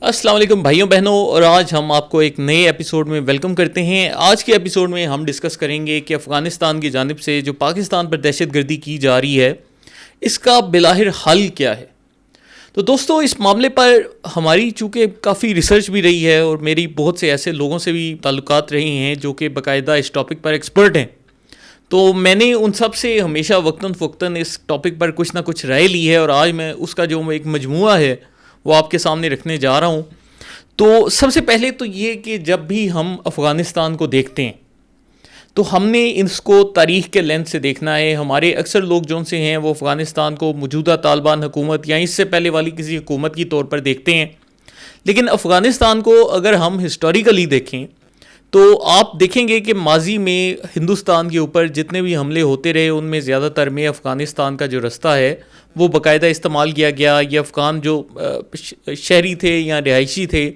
السلام علیکم بھائیوں بہنوں، اور آج ہم آپ کو ایک نئے ایپیسوڈ میں ویلکم کرتے ہیں۔ آج کے ایپیسوڈ میں ہم ڈسکس کریں گے کہ افغانستان کی جانب سے جو پاکستان پر دہشت گردی کی جا رہی ہے اس کا بالآخر حل کیا ہے۔ تو دوستو، اس معاملے پر ہماری چونکہ کافی ریسرچ بھی رہی ہے اور میری بہت سے ایسے لوگوں سے بھی تعلقات رہے ہیں جو کہ باقاعدہ اس ٹاپک پر ایکسپرٹ ہیں، تو میں نے ان سب سے ہمیشہ وقتاً فوقتاً اس ٹاپک پر کچھ نہ کچھ رائے لی ہے، اور آج میں اس کا جو ایک مجموعہ ہے وہ آپ کے سامنے رکھنے جا رہا ہوں۔ تو سب سے پہلے تو یہ کہ جب بھی ہم افغانستان کو دیکھتے ہیں تو ہم نے اس کو تاریخ کے لینس سے دیکھنا ہے۔ ہمارے اکثر لوگ جو سے ہیں وہ افغانستان کو موجودہ طالبان حکومت یا اس سے پہلے والی کسی حکومت کی طور پر دیکھتے ہیں، لیکن افغانستان کو اگر ہم ہسٹوریکلی دیکھیں تو آپ دیکھیں گے کہ ماضی میں ہندوستان کے اوپر جتنے بھی حملے ہوتے رہے ان میں زیادہ تر میں افغانستان کا جو رستہ ہے وہ باقاعدہ استعمال کیا گیا۔ یہ افغان جو شہری تھے یا رہائشی تھے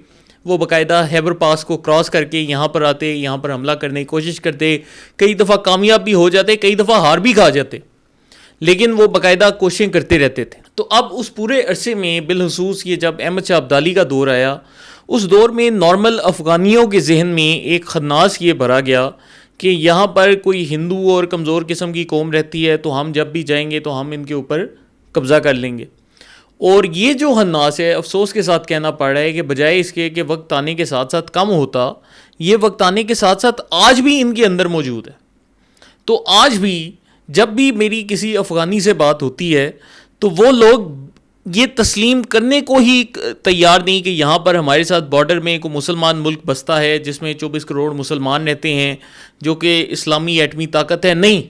وہ باقاعدہ خیبر پاس کو کراس کر کے یہاں پر آتے، یہاں پر حملہ کرنے کی کوشش کرتے، کئی دفعہ کامیاب بھی ہو جاتے، کئی دفعہ ہار بھی کھا جاتے، لیکن وہ باقاعدہ کوششیں کرتے رہتے تھے۔ تو اب اس پورے عرصے میں بالخصوص یہ جب احمد شاہ ابدالی کا دور آیا، اس دور میں نارمل افغانیوں کے ذہن میں ایک خناس یہ بھرا گیا کہ یہاں پر کوئی ہندو اور کمزور قسم کی قوم رہتی ہے تو ہم جب بھی جائیں گے تو ہم ان کے اوپر قبضہ کر لیں گے۔ اور یہ جو خناس ہے، افسوس کے ساتھ کہنا پڑ رہا ہے کہ بجائے اس کے کہ وقت آنے کے ساتھ ساتھ کم ہوتا، یہ وقت آنے کے ساتھ ساتھ آج بھی ان کے اندر موجود ہے۔ تو آج بھی جب بھی میری کسی افغانی سے بات ہوتی ہے تو وہ لوگ یہ تسلیم کرنے کو ہی تیار نہیں کہ یہاں پر ہمارے ساتھ بارڈر میں کوئی مسلمان ملک بستا ہے جس میں 24 کروڑ مسلمان رہتے ہیں جو کہ اسلامی ایٹمی طاقت ہے۔ نہیں،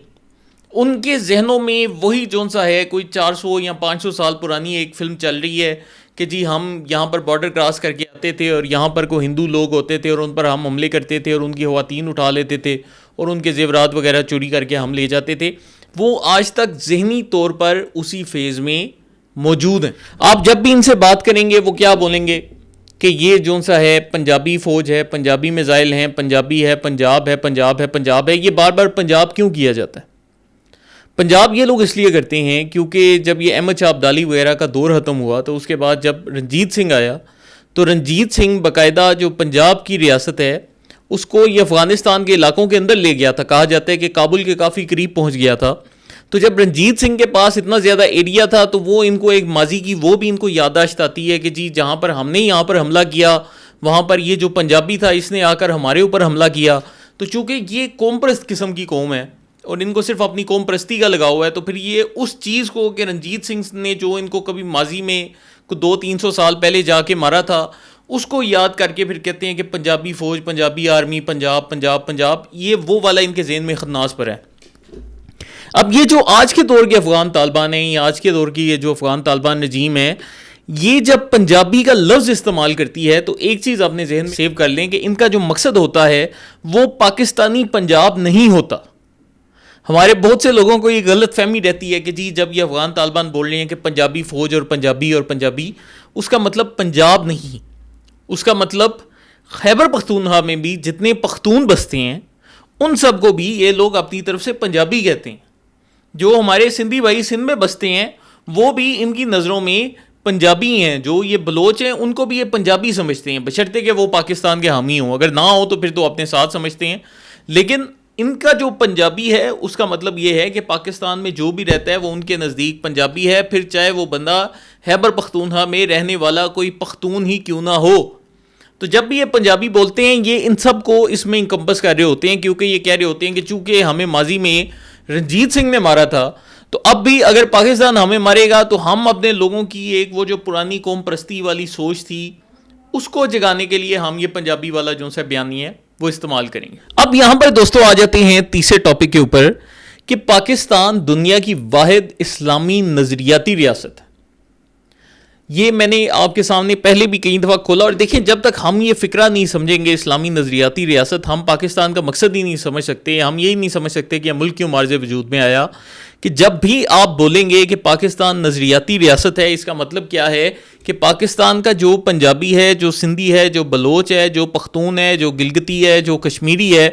ان کے ذہنوں میں وہی جون سا ہے، کوئی 400 یا 500 سال پرانی ایک فلم چل رہی ہے کہ جی ہم یہاں پر بارڈر کراس کر کے آتے تھے اور یہاں پر کوئی ہندو لوگ ہوتے تھے اور ان پر ہم حملے کرتے تھے اور ان کی خواتین اٹھا لیتے تھے اور ان کے زیورات وغیرہ چوری کر کے ہم لے جاتے تھے۔ وہ آج تک ذہنی طور پر اسی فیز میں موجود ہیں۔ آپ جب بھی ان سے بات کریں گے وہ کیا بولیں گے کہ یہ جون سا ہے پنجابی فوج ہے، پنجابی میزائل ہیں، پنجابی ہے، پنجاب ہے، پنجاب ہے، پنجاب ہے۔ یہ بار بار پنجاب کیوں کیا جاتا ہے؟ پنجاب یہ لوگ اس لیے کرتے ہیں کیونکہ جب یہ احمد شاہ ابدالی وغیرہ کا دور ختم ہوا تو اس کے بعد جب رنجیت سنگھ آیا تو رنجیت سنگھ باقاعدہ جو پنجاب کی ریاست ہے اس کو یہ افغانستان کے علاقوں کے اندر لے گیا تھا۔ کہا جاتا ہے کہ کابل کے کافی قریب پہنچ گیا تھا۔ تو جب رنجیت سنگھ کے پاس اتنا زیادہ ایریا تھا تو وہ ان کو ایک ماضی کی وہ بھی ان کو یادداشت آتی ہے کہ جی جہاں پر ہم نے یہاں پر حملہ کیا وہاں پر یہ جو پنجابی تھا اس نے آ کر ہمارے اوپر حملہ کیا۔ تو چونکہ یہ قوم پرست قسم کی قوم ہے اور ان کو صرف اپنی قوم پرستی کا لگا ہوا ہے، تو پھر یہ اس چیز کو کہ رنجیت سنگھ نے جو ان کو کبھی ماضی میں 200-300 سال پہلے جا کے مارا تھا اس کو یاد کر کے پھر کہتے ہیں کہ پنجابی فوج، پنجابی آرمی، پنجاب پنجاب پنجاب، یہ وہ والا ان کے ذہن میں خناس پر ہے۔ اب یہ جو آج کے دور کے افغان طالبان ہیں یا آج کے دور کی یہ جو افغان طالبان رجیم ہے، یہ جب پنجابی کا لفظ استعمال کرتی ہے تو ایک چیز اپنے ذہن میں سیو کر لیں کہ ان کا جو مقصد ہوتا ہے وہ پاکستانی پنجاب نہیں ہوتا۔ ہمارے بہت سے لوگوں کو یہ غلط فہمی رہتی ہے کہ جی جب یہ افغان طالبان بول رہے ہیں کہ پنجابی فوج اور پنجابی، اس کا مطلب پنجاب نہیں، اس کا مطلب خیبر پختونخوا میں بھی جتنے پختون بستے ہیں ان سب کو بھی یہ لوگ اپنی طرف سے پنجابی کہتے ہیں۔ جو ہمارے سندھی بھائی سندھ میں بستے ہیں وہ بھی ان کی نظروں میں پنجابی ہیں، جو یہ بلوچ ہیں ان کو بھی یہ پنجابی سمجھتے ہیں، بشرطے کہ وہ پاکستان کے حامی ہوں، اگر نہ ہو تو پھر تو اپنے ساتھ سمجھتے ہیں۔ لیکن ان کا جو پنجابی ہے اس کا مطلب یہ ہے کہ پاکستان میں جو بھی رہتا ہے وہ ان کے نزدیک پنجابی ہے، پھر چاہے وہ بندہ خیبر پختونخوا میں رہنے والا کوئی پختون ہی کیوں نہ ہو۔ تو جب بھی یہ پنجابی بولتے ہیں یہ ان سب کو اس میں انکمپس کر رہے ہوتے ہیں، کیونکہ یہ کہہ رہے ہوتے ہیں کہ چونکہ ہمیں ماضی میں رنجیت سنگھ نے مارا تھا تو اب بھی اگر پاکستان ہمیں مارے گا تو ہم اپنے لوگوں کی ایک وہ جو پرانی قوم پرستی والی سوچ تھی اس کو جگانے کے لیے ہم یہ پنجابی والا جو سا بیانی ہے وہ استعمال کریں گے۔ اب یہاں پر دوستوں آ جاتے ہیں تیسرے ٹاپک کے اوپر کہ پاکستان دنیا کی واحد اسلامی نظریاتی ریاست ہے۔ یہ میں نے آپ کے سامنے پہلے بھی کئی دفعہ کھولا، اور دیکھیں جب تک ہم یہ فکرہ نہیں سمجھیں گے اسلامی نظریاتی ریاست، ہم پاکستان کا مقصد ہی نہیں سمجھ سکتے۔ ہم یہی نہیں سمجھ سکتے کہ ملک کیوں معرض وجود میں آیا، کہ جب بھی آپ بولیں گے کہ پاکستان نظریاتی ریاست ہے اس کا مطلب کیا ہے کہ پاکستان کا جو پنجابی ہے، جو سندھی ہے، جو بلوچ ہے، جو پختون ہے، جو گلگتی ہے، جو کشمیری ہے،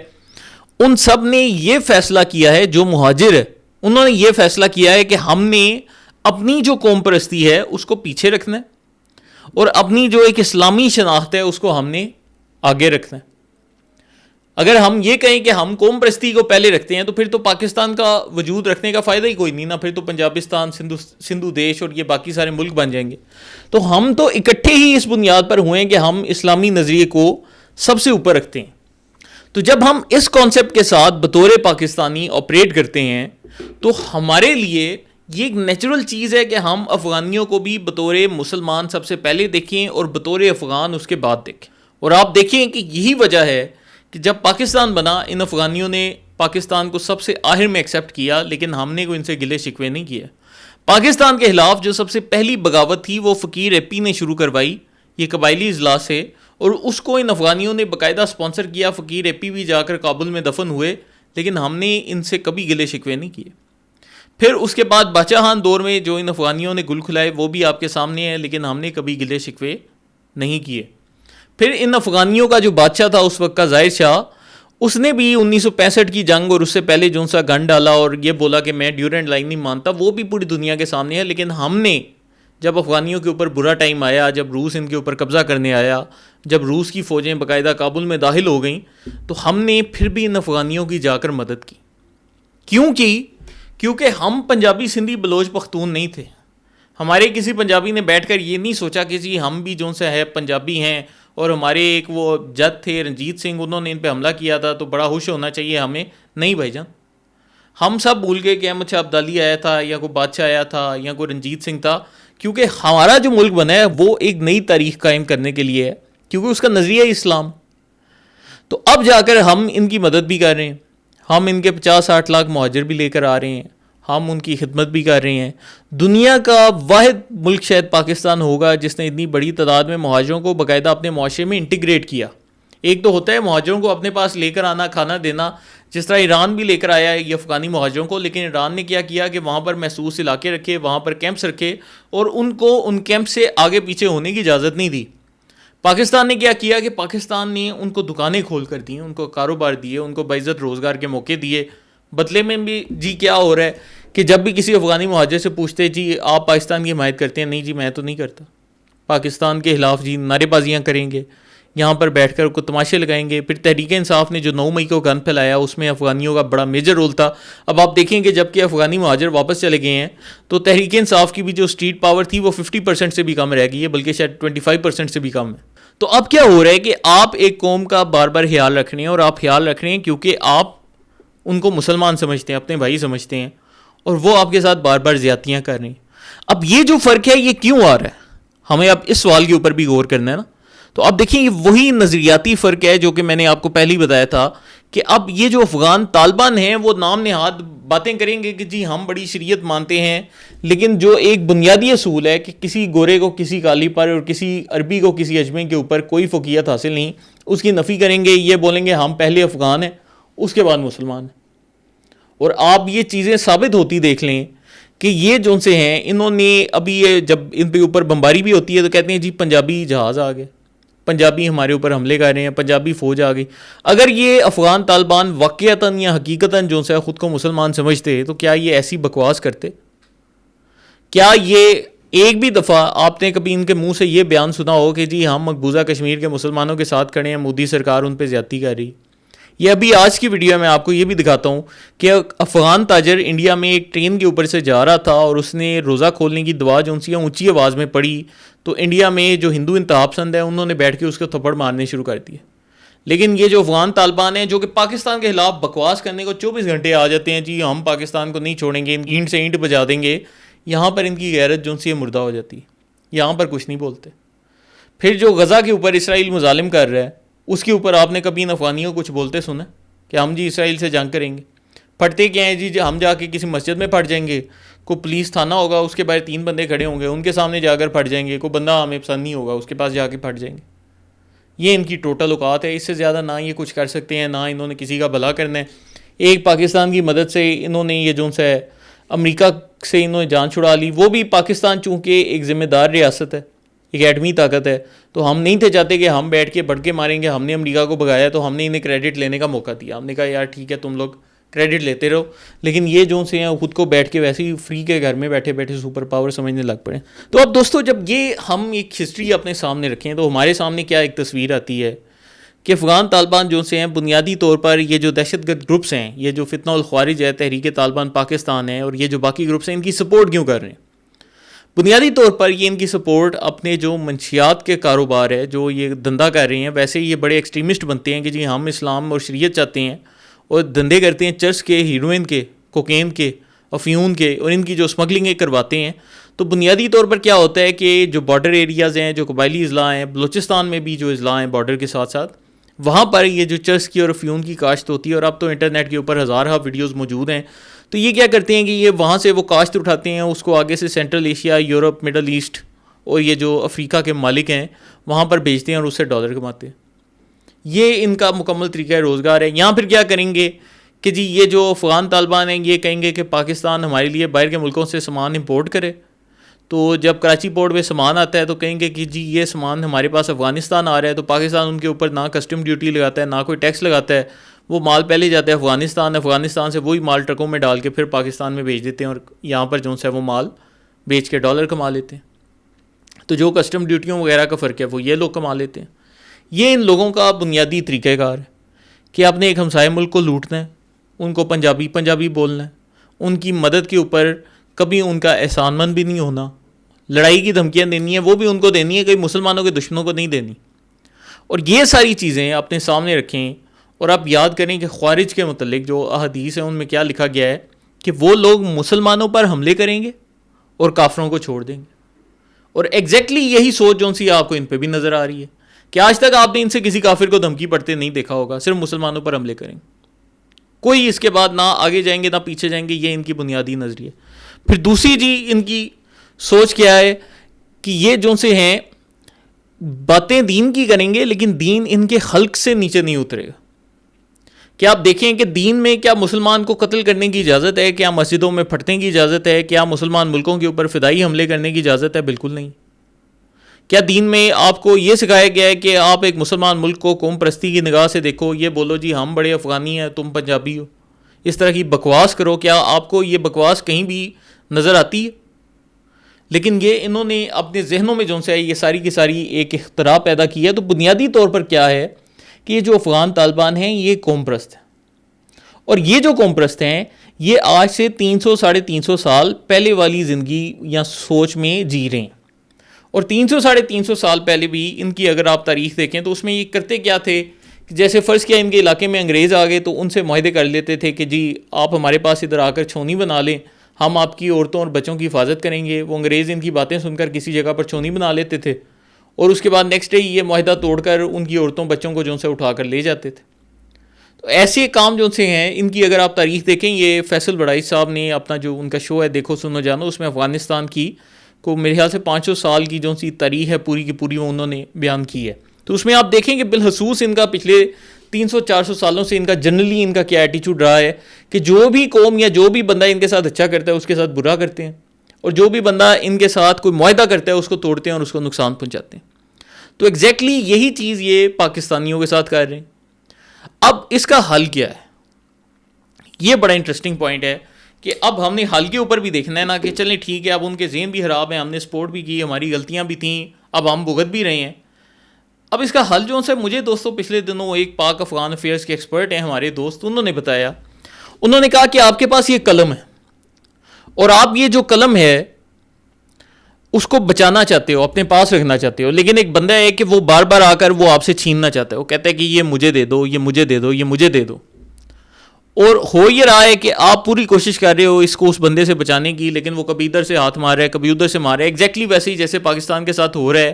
ان سب نے یہ فیصلہ کیا ہے، جو مہاجر ہے انہوں نے یہ فیصلہ کیا ہے کہ ہم نے اپنی جو قوم پرستی ہے اس کو پیچھے رکھنا ہے اور اپنی جو ایک اسلامی شناخت ہے اس کو ہم نے آگے رکھنا ہے. اگر ہم یہ کہیں کہ ہم قوم پرستی کو پہلے رکھتے ہیں تو پھر تو پاکستان کا وجود رکھنے کا فائدہ ہی کوئی نہیں نا. پھر تو پنجابستان، سندھو دیش اور یہ باقی سارے ملک بن جائیں گے. تو ہم تو اکٹھے ہی اس بنیاد پر ہوئے کہ ہم اسلامی نظریے کو سب سے اوپر رکھتے ہیں. تو جب ہم اس کانسیپٹ کے ساتھ بطور پاکستانی آپریٹ کرتے ہیں تو ہمارے لیے یہ ایک نیچرل چیز ہے کہ ہم افغانیوں کو بھی بطور مسلمان سب سے پہلے دیکھیں اور بطور افغان اس کے بعد دیکھیں. اور آپ دیکھیں کہ یہی وجہ ہے کہ جب پاکستان بنا ان افغانیوں نے پاکستان کو سب سے آخر میں ایکسیپٹ کیا، لیکن ہم نے کوئی ان سے گلے شکوے نہیں کیے. پاکستان کے خلاف جو سب سے پہلی بغاوت تھی وہ فقیر ایپی نے شروع کروائی، یہ قبائلی اجلاس ہے، اور اس کو ان افغانیوں نے باقاعدہ سپانسر کیا. فقیر ایپی بھی جا کر کابل میں دفن ہوئے، لیکن ہم نے ان سے کبھی گلے شکوے نہیں کیے. پھر اس کے بعد باچاہان دور میں جو ان افغانیوں نے گل کھلائے وہ بھی آپ کے سامنے ہے، لیکن ہم نے کبھی گلے شکوے نہیں کیے. پھر ان افغانیوں کا جو بادشاہ تھا اس وقت کا ظاہر شاہ، اس نے بھی 1965 کی جنگ اور اس سے پہلے جو سا گن ڈالا اور یہ بولا کہ میں ڈیورنٹ لائن نہیں مانتا، وہ بھی پوری دنیا کے سامنے ہے. لیکن ہم نے جب افغانیوں کے اوپر برا ٹائم آیا، جب روس ان کے اوپر قبضہ کرنے آیا، جب روس کی فوجیں باقاعدہ کابل میں داخل ہو گئیں، تو ہم نے پھر بھی ان افغانیوں کی جا کر مدد کی. کیوں کی؟ کیونکہ ہم پنجابی، سندھی، بلوچ، پختون نہیں تھے. ہمارے کسی پنجابی نے بیٹھ کر یہ نہیں سوچا کہ جی ہم بھی جو سے ہے پنجابی ہیں، اور ہمارے ایک وہ جد تھے رنجیت سنگھ، انہوں نے ان پہ حملہ کیا تھا تو بڑا خوش ہونا چاہیے ہمیں. نہیں بھائی جان، ہم سب بھول گئے کہ احمد شاہ ابدالی آیا تھا یا کوئی بادشاہ آیا تھا یا کوئی رنجیت سنگھ تھا. کیونکہ ہمارا جو ملک بنا ہے وہ ایک نئی تاریخ قائم کرنے کے لیے ہے، کیونکہ اس کا نظریہ اسلام. تو اب جا کر ہم ان کی مدد بھی کر رہے ہیں، ہم ان کے 50-60 لاکھ مہاجر بھی لے کر آ رہے ہیں، ہم ان کی خدمت بھی کر رہے ہیں. دنیا کا واحد ملک شاید پاکستان ہوگا جس نے اتنی بڑی تعداد میں مہاجروں کو باقاعدہ اپنے معاشرے میں انٹیگریٹ کیا. ایک تو ہوتا ہے مہاجروں کو اپنے پاس لے کر آنا، کھانا دینا، جس طرح ایران بھی لے کر آیا ہے یہ افغانی مہاجروں کو، لیکن ایران نے کیا کیا کہ وہاں پر محسوس علاقے رکھے، وہاں پر کیمپس رکھے، اور ان کو ان کیمپ سے آگے پیچھے ہونے کی اجازت نہیں دی. پاکستان نے کیا کیا کہ پاکستان نے ان کو دکانیں کھول کر دیں، ان کو کاروبار دیے، ان کو باعزت روزگار کے موقع دیے. بدلے میں بھی جی کیا ہو رہا ہے کہ جب بھی کسی افغانی مہاجر سے پوچھتے جی آپ پاکستان کی حمایت کرتے ہیں، نہیں جی میں تو نہیں کرتا. پاکستان کے خلاف جی نعرے بازیاں کریں گے، یہاں پر بیٹھ کر کو تماشے لگائیں گے. پھر تحریک انصاف نے جو 9 مئی کو گن پھیلایا اس میں افغانیوں کا بڑا میجر رول تھا. اب آپ دیکھیں کہ جب کہ افغانی مہاجر واپس چلے گئے ہیں تو تحریک انصاف کی بھی جو اسٹریٹ پاور تھی وہ 50% سے بھی کم رہ گئی ہے، بلکہ شاید 25% سے بھی کم ہے. تو اب کیا ہو رہا ہے کہ آپ ایک قوم کا بار بار خیال رکھ رہے ہیں، اور آپ خیال رکھ رہے ہیں کیونکہ آپ ان کو مسلمان سمجھتے ہیں، اپنے بھائی سمجھتے ہیں، اور وہ آپ کے ساتھ بار بار زیادتیاں کر رہے ہیں. اب یہ جو فرق ہے یہ کیوں آ رہا ہے، ہمیں اب اس سوال کے اوپر بھی غور کرنا ہے نا. تو اب دیکھیں یہ وہی نظریاتی فرق ہے جو کہ میں نے آپ کو پہلے ہی بتایا تھا کہ اب یہ جو افغان طالبان ہیں وہ نام نہاد باتیں کریں گے کہ جی ہم بڑی شریعت مانتے ہیں، لیکن جو ایک بنیادی اصول ہے کہ کسی گورے کو کسی کالی پر اور کسی عربی کو کسی اجمی کے اوپر کوئی فوقیت حاصل نہیں، اس کی نفی کریں گے. یہ بولیں گے ہم پہلے افغان ہیں اس کے بعد مسلمان ہیں. اور آپ یہ چیزیں ثابت ہوتی دیکھ لیں کہ یہ جو سے ہیں انہوں نے ابھی یہ جب ان پہ اوپر بمباری بھی ہوتی ہے تو کہتے ہیں جی پنجابی جہاز آ گئے، پنجابی ہمارے اوپر حملے کر رہے ہیں، پنجابی فوج آ گئی. اگر یہ افغان طالبان واقعتاً یا حقیقتاً جو سے خود کو مسلمان سمجھتے تو کیا یہ ایسی بکواس کرتے؟ کیا یہ ایک بھی دفعہ آپ نے کبھی ان کے منہ سے یہ بیان سنا ہو کہ جی ہم مقبوضہ کشمیر کے مسلمانوں کے ساتھ کھڑے ہیں، مودی سرکار ان پہ زیادتی کر رہی؟ یہ ابھی آج کی ویڈیو میں آپ کو یہ بھی دکھاتا ہوں کہ افغان تاجر انڈیا میں ایک ٹرین کے اوپر سے جا رہا تھا اور اس نے روزہ کھولنے کی دعا جو سی اونچی آواز میں پڑھی، تو انڈیا میں جو ہندو انتہا پسند ہے انہوں نے بیٹھ کے اس کو تھپڑ مارنے شروع کر دیے. لیکن یہ جو افغان طالبان ہیں جو کہ پاکستان کے خلاف بکواس کرنے کو 24 گھنٹے آ جاتے ہیں، جی ہم پاکستان کو نہیں چھوڑیں گے، اینٹ سے اینٹ بجا دیں گے، یہاں پر ان کی غیرت جو سی مردہ ہو جاتی ہے، یہاں پر کچھ نہیں بولتے. پھر جو غزہ کے اوپر اسرائیل مظالم کر رہا ہے اس کے اوپر آپ نے کبھی ان افغانیوں کو کچھ بولتے سنا کہ ہم جی اسرائیل سے جنگ کریں گے؟ پھٹتے کیا ہیں جی ہم جا کے کسی مسجد میں پھٹ جائیں گے، کوئی پولیس تھانہ ہوگا اس کے باہر 3 بندے کھڑے ہوں گے، ان کے سامنے جا کر پھٹ جائیں گے، کوئی بندہ ہمیں پسند نہیں ہوگا اس کے پاس جا کے پھٹ جائیں گے. یہ ان کی ٹوٹل اوقات ہے، اس سے زیادہ نہ یہ کچھ کر سکتے ہیں، نہ انہوں نے کسی کا بھلا کرنا ہے. ایک پاکستان کی مدد سے انہوں نے یہ جو ہے امریکہ سے انہوں نے جان چھڑا لی، وہ بھی پاکستان چونکہ ایک ذمہ دار ریاست ہے، ایک ایٹمی طاقت ہے، تو ہم نہیں تھے چاہتے کہ ہم بیٹھ کے بڑھ کے ماریں گے. ہم نے امریکہ کو بھگایا تو ہم نے انہیں کریڈٹ لینے کا موقع دیا، ہم نے کہا یار ٹھیک ہے تم لوگ کریڈٹ لیتے رہو. لیکن یہ جو سے ہیں خود کو بیٹھ کے ویسے ہی فری کے گھر میں بیٹھے بیٹھے سپر پاور سمجھنے لگ پڑے. تو اب دوستو جب یہ ہم ایک ہسٹری اپنے سامنے رکھیں تو ہمارے سامنے کیا ایک تصویر آتی ہے کہ افغان طالبان جو سے ہیں بنیادی طور پر یہ جو دہشت گرد گروپس ہیں, یہ جو فتنہ الخوارج ہے, تحریک طالبان پاکستان ہے, اور یہ جو باقی گروپس ہیں, ان کی سپورٹ کیوں کر رہے ہیں؟ بنیادی طور پر یہ ان کی سپورٹ اپنے جو منشیات کے کاروبار ہے جو یہ دھندا کر رہے ہیں, ویسے یہ بڑے ایکسٹریمسٹ بنتے ہیں کہ جی ہم اسلام اور شریعت چاہتے ہیں, اور دھندے کرتے ہیں چرس کے, ہیروئن کے, کوکین کے, افیون کے, اور ان کی جو اسمگلنگ کرواتے ہیں. تو بنیادی طور پر کیا ہوتا ہے کہ جو بارڈر ایریاز ہیں, جو قبائلی اضلاع ہیں, بلوچستان میں بھی جو اضلاع ہیں بارڈر کے ساتھ ساتھ, وہاں پر یہ جو چرس کی اور افیون کی کاشت ہوتی ہے, اور اب تو انٹرنیٹ کے اوپر ہزارہ ویڈیوز موجود ہیں. تو یہ کیا کرتے ہیں کہ یہ وہاں سے وہ کاشت اٹھاتے ہیں, اس کو آگے سے Central Asia, Europe, Middle East اور یہ جو افریقہ کے ممالک ہیں وہاں پر بیچتے ہیں اور اس سے ڈالر کماتے ہیں. یہ ان کا مکمل طریقہ روزگار ہے. یہاں پھر کیا کریں گے کہ جی یہ جو افغان طالبان ہیں یہ کہیں گے کہ پاکستان ہمارے لیے باہر کے ملکوں سے سامان امپورٹ کرے. تو جب کراچی پورٹ میں سامان آتا ہے تو کہیں گے کہ جی یہ سامان ہمارے پاس افغانستان آ رہا ہے, تو پاکستان ان کے اوپر نہ کسٹم ڈیوٹی لگاتا ہے, نہ کوئی ٹیکس لگاتا ہے. وہ مال پہلے جاتا ہے افغانستان سے وہی مال ٹرکوں میں ڈال کے پھر پاکستان میں بھیج دیتے ہیں, اور یہاں پر جو ہے وہ مال بیچ کے ڈالر کما لیتے ہیں. تو جو کسٹم ڈیوٹیوں وغیرہ کا فرق ہے وہ یہ لوگ کما لیتے ہیں. یہ ان لوگوں کا بنیادی طریقہ کار ہے کہ آپ نے ایک ہمسائے ملک کو لوٹنا ہے, ان کو پنجابی بولنا ہے, ان کی مدد کے اوپر کبھی ان کا احسان مند بھی نہیں ہونا, لڑائی کی دھمکیاں دینی ہیں وہ بھی ان کو دینی ہے, کئی مسلمانوں کے دشمنوں کو نہیں دینی. اور یہ ساری چیزیں اپنے سامنے رکھیں, اور آپ یاد کریں کہ خوارج کے متعلق جو احادیث ہیں ان میں کیا لکھا گیا ہے کہ وہ لوگ مسلمانوں پر حملے کریں گے اور کافروں کو چھوڑ دیں گے. اور ایگزیکٹلی یہی سوچ جو سی آپ کو ان پہ بھی نظر آ رہی ہے کہ آج تک آپ نے ان سے کسی کافر کو دھمکی پڑتے نہیں دیکھا ہوگا, صرف مسلمانوں پر حملے کریں گے, کوئی اس کے بعد نہ آگے جائیں گے نہ پیچھے جائیں گے. یہ ان کی بنیادی نظریہ. پھر دوسری جی ان کی سوچ کیا ہے کہ یہ جو سے ہیں باتیں دین کی کریں گے لیکن دین ان کے خلق سے نیچے نہیں اترے گا. کیا آپ دیکھیں کہ دین میں کیا مسلمان کو قتل کرنے کی اجازت ہے, کیا مسجدوں میں پھٹنے کی اجازت ہے, کیا مسلمان ملکوں کے اوپر فدائی حملے کرنے کی اجازت ہے؟ بالکل نہیں. کیا دین میں آپ کو یہ سکھایا گیا ہے کہ آپ ایک مسلمان ملک کو قوم پرستی کی نگاہ سے دیکھو, یہ بولو جی ہم بڑے افغانی ہیں تم پنجابی ہو, اس طرح کی بکواس کرو؟ کیا آپ کو یہ بکواس کہیں بھی نظر آتی ہے؟ لیکن یہ انہوں نے اپنے ذہنوں میں جو سے یہ ساری کی ساری ایک اختراع پیدا کی ہے. تو بنیادی طور پر کیا ہے کہ یہ جو افغان طالبان ہیں یہ قوم پرست ہیں, اور یہ جو قوم پرست ہیں یہ آج سے 300-350 سال پہلے والی زندگی یا سوچ میں جی رہے ہیں. اور 300-350 سال پہلے بھی ان کی اگر آپ تاریخ دیکھیں تو اس میں یہ کرتے کیا تھے کہ جیسے فرض کیا ان کے علاقے میں انگریز آ گئے تو ان سے معاہدے کر لیتے تھے کہ جی آپ ہمارے پاس ادھر آ کر چھونی بنا لیں, ہم آپ کی عورتوں اور بچوں کی حفاظت کریں گے. وہ انگریز ان کی باتیں سن کر کسی جگہ پر چھونی بنا لیتے تھے, اور اس کے بعد نیکسٹ ڈے یہ معاہدہ توڑ کر ان کی عورتوں بچوں کو جو سے اٹھا کر لے جاتے تھے. تو ایسے کام جو سے ہیں ان کی اگر آپ تاریخ دیکھیں, یہ فیصل بڑائی صاحب نے اپنا جو ان کا شو ہے دیکھو سنو جانو, اس میں افغانستان کی کو میرے خیال سے 500 سال کی جو سی تاریخ ہے پوری کی پوری وہ انہوں نے بیان کی ہے. تو اس میں آپ دیکھیں کہ بالخصوص ان کا پچھلے 300-400 سالوں سے ان کا جنرلی ان کا کیا ایٹیچیوڈ رہا ہے کہ جو بھی قوم یا جو بھی بندہ ان کے ساتھ اچھا کرتا ہے اس کے ساتھ برا کرتے ہیں, اور جو بھی بندہ ان کے ساتھ کوئی معاہدہ کرتا ہے اس کو توڑتے ہیں اور اس کو نقصان پہنچاتے ہیں. تو ایگزیکٹلی یہی چیز یہ پاکستانیوں کے ساتھ کر رہے ہیں. اب اس کا حل کیا ہے؟ یہ بڑا انٹرسٹنگ پوائنٹ ہے کہ اب ہم نے حل کے اوپر بھی دیکھنا ہے نا کہ چلیں ٹھیک ہے اب ان کے ذہن بھی خراب ہیں, ہم نے سپورٹ بھی کی, ہماری غلطیاں بھی تھیں, اب ہم بھگت بھی رہے ہیں. اب اس کا حل جو سے مجھے دوستوں پچھلے دنوں ایک پاک افغان افیئرس کے ایکسپرٹ ہیں ہمارے دوست, انہوں نے بتایا, انہوں نے کہا کہ آپ کے پاس یہ قلم ہے اور آپ یہ جو قلم ہے اس کو بچانا چاہتے ہو, اپنے پاس رکھنا چاہتے ہو, لیکن ایک بندہ ہے کہ وہ بار بار آ کر وہ آپ سے چھیننا چاہتا ہے. وہ کہتا ہے کہ یہ مجھے دے دو, یہ مجھے دے دو, یہ مجھے دے دو. اور ہو یہ رہا ہے کہ آپ پوری کوشش کر رہے ہو اس کو اس بندے سے بچانے کی, لیکن وہ کبھی ادھر سے ہاتھ مار رہا ہے, کبھی ادھر سے مار رہا ہے. ایگزیکٹلی ویسے ہی جیسے پاکستان کے ساتھ ہو رہا ہے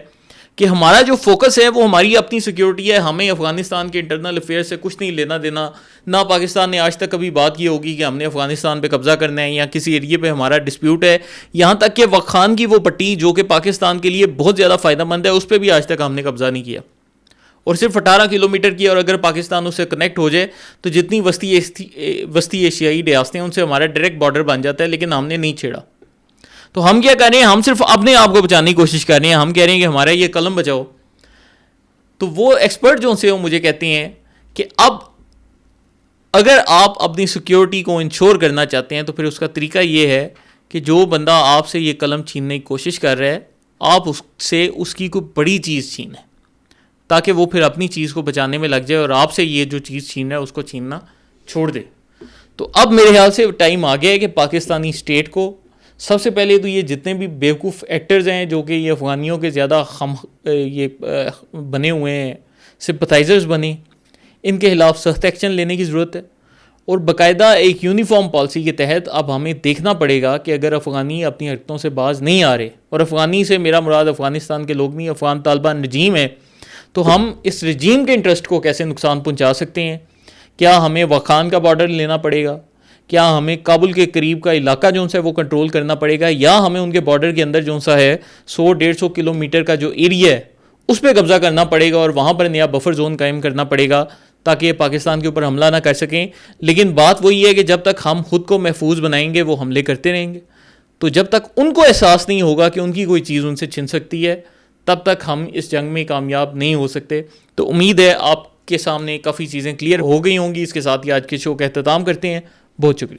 کہ ہمارا جو فوکس ہے وہ ہماری اپنی سیکیورٹی ہے, ہمیں افغانستان کے انٹرنل افیئر سے کچھ نہیں لینا دینا. نہ پاکستان نے آج تک کبھی بات کی ہوگی کہ ہم نے افغانستان پہ قبضہ کرنا ہے یا کسی ایریے پہ ہمارا ڈسپیوٹ ہے. یہاں تک کہ وق خان کی وہ پٹی جو کہ پاکستان کے لیے بہت زیادہ فائدہ مند ہے اس پہ بھی آج تک ہم نے قبضہ نہیں کیا, اور صرف 18 کلومیٹر کی, اور اگر پاکستان اس سے کنیکٹ ہو جائے تو جتنی وسطی ایشیائی ریاستیں ان سے ہمارا ڈائریکٹ بارڈر بن جاتا ہے, لیکن ہم نے نہیں چھیڑا. تو ہم کیا کر رہے ہیں, ہم صرف اپنے آپ کو بچانے کی کوشش کر رہے ہیں. ہم کہہ رہے ہیں کہ ہمارا یہ قلم بچاؤ. تو وہ ایکسپرٹ جو سے وہ مجھے کہتے ہیں کہ اب اگر آپ اپنی سیکیورٹی کو انشور کرنا چاہتے ہیں تو پھر اس کا طریقہ یہ ہے کہ جو بندہ آپ سے یہ قلم چھیننے کی کوشش کر رہا ہے آپ اس سے اس کی کوئی بڑی چیز چھینیں تاکہ وہ پھر اپنی چیز کو بچانے میں لگ جائے اور آپ سے یہ جو چیز چھین رہا ہے اس کو چھیننا چھوڑ دے. تو اب میرے خیال سے ٹائم آ گیا ہے کہ پاکستانی اسٹیٹ کو سب سے پہلے تو یہ جتنے بھی بیوقوف ایکٹرز ہیں جو کہ یہ افغانیوں کے زیادہ یہ بنے ہوئے ہیں سمپتھائزرز بنے, ان کے خلاف سخت ایکشن لینے کی ضرورت ہے. اور باقاعدہ ایک یونیفارم پالیسی کے تحت اب ہمیں دیکھنا پڑے گا کہ اگر افغانی اپنی حرکتوں سے باز نہیں آ رہے, اور افغانی سے میرا مراد افغانستان کے لوگ نہیں, افغان طالبان رجیم ہے, تو ہم اس رجیم کے انٹرسٹ کو کیسے نقصان پہنچا سکتے ہیں. کیا ہمیں وخان کا بارڈر لینا پڑے گا, کیا ہمیں کابل کے قریب کا علاقہ جو سا ہے وہ کنٹرول کرنا پڑے گا, یا ہمیں ان کے بارڈر کے اندر جو سا ہے 100-150 کلومیٹر کا جو ایریا ہے اس پہ قبضہ کرنا پڑے گا اور وہاں پر نیا بفر زون قائم کرنا پڑے گا تاکہ یہ پاکستان کے اوپر حملہ نہ کر سکیں. لیکن بات وہی ہے کہ جب تک ہم خود کو محفوظ بنائیں گے وہ حملے کرتے رہیں گے. تو جب تک ان کو احساس نہیں ہوگا کہ ان کی کوئی چیز ان سے چھن سکتی ہے تب تک ہم اس جنگ میں کامیاب نہیں ہو سکتے. تو امید ہے آپ کے سامنے کافی چیزیں کلیئر ہو گئی ہوں گی. اس کے ساتھ ہی آج کے شو کا اختتام کرتے ہیں. بہت شکریہ.